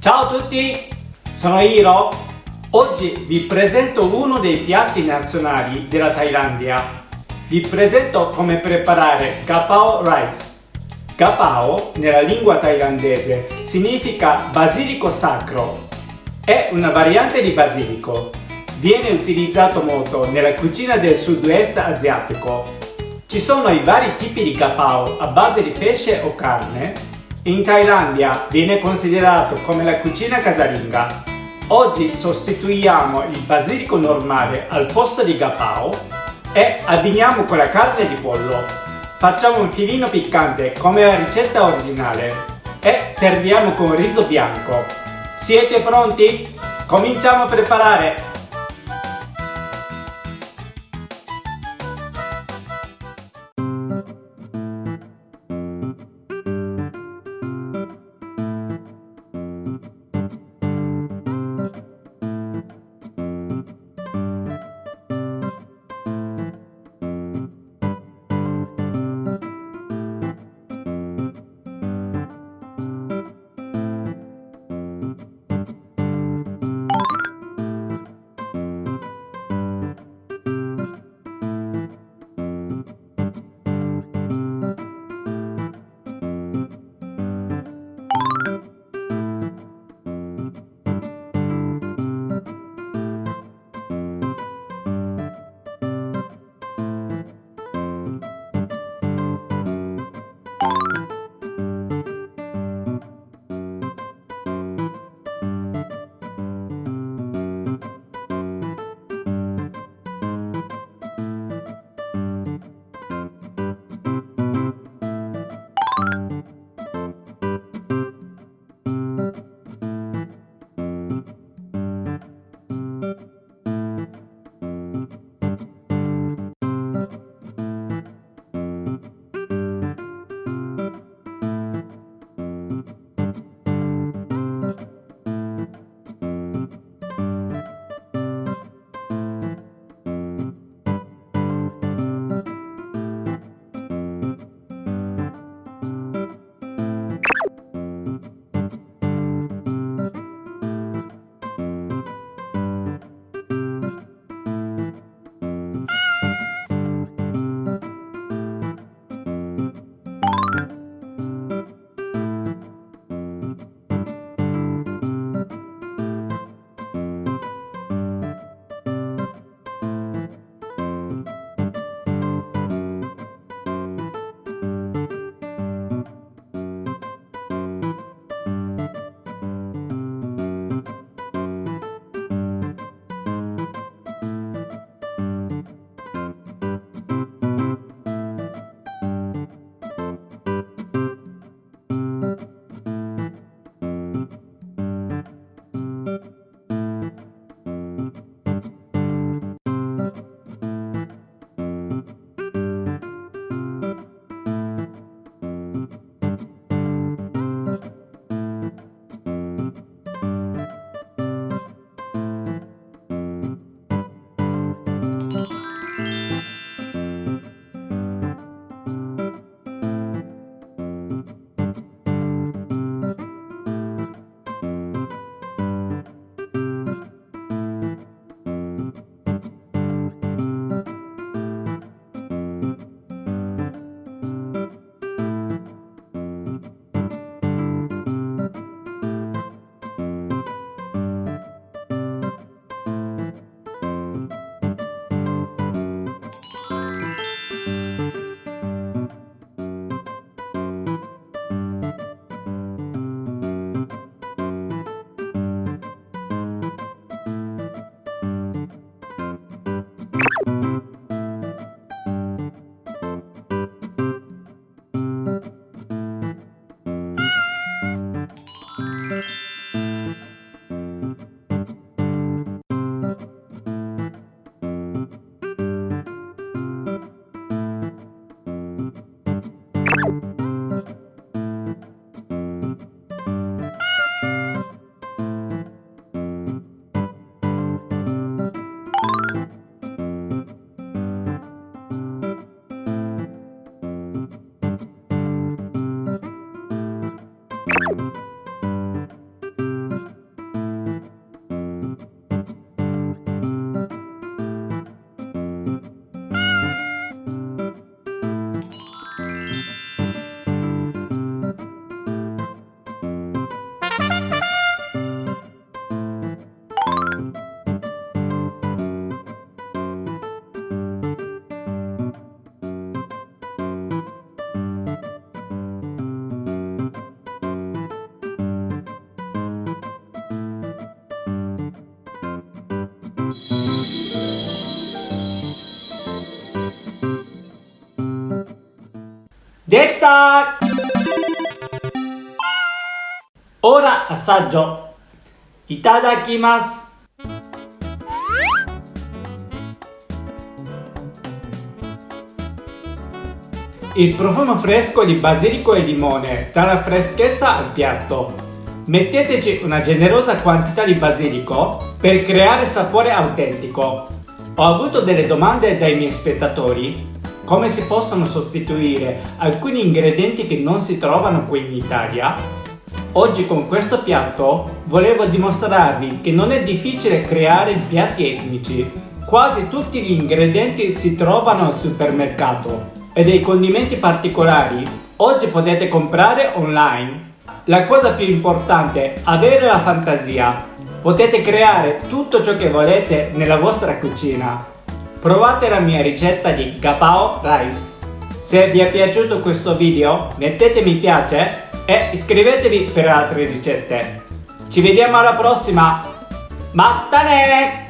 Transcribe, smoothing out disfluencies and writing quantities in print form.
Ciao a tutti, sono Hiro. Oggi vi presento uno dei piatti nazionali della Thailandia. Vi presento come preparare Gapao Rice. Gapao, nella lingua thailandese, significa basilico sacro. È una variante di basilico. Viene utilizzato molto nella cucina del sud-est asiatico. Ci sono i vari tipi di gapao a base di pesce o carne. In Thailandia viene considerato come la cucina casalinga. Oggi sostituiamo il basilico normale al posto di gapao e abbiniamo con la carne di pollo. Facciamo un filino piccante come la ricetta originale e serviamo con riso bianco. Siete pronti? Cominciamo a preparare! Dekita! Ora assaggio. Itadakimasu. Il profumo fresco di basilico e limone dà la freschezza al piatto. Metteteci una generosa quantità di basilico per creare sapore autentico. Ho avuto delle domande dai miei spettatori: come si possono sostituire alcuni ingredienti che non si trovano qui in Italia? Oggi con questo piatto volevo dimostrarvi che non è difficile creare piatti etnici. Quasi tutti gli ingredienti si trovano al supermercato e dei condimenti particolari oggi potete comprare online. La cosa più importante è avere la fantasia. Potete creare tutto ciò che volete nella vostra cucina. Provate la mia ricetta di Gapao Rice. Se vi è piaciuto questo video mettete mi piace e iscrivetevi per altre ricette. Ci vediamo alla prossima. Mattane!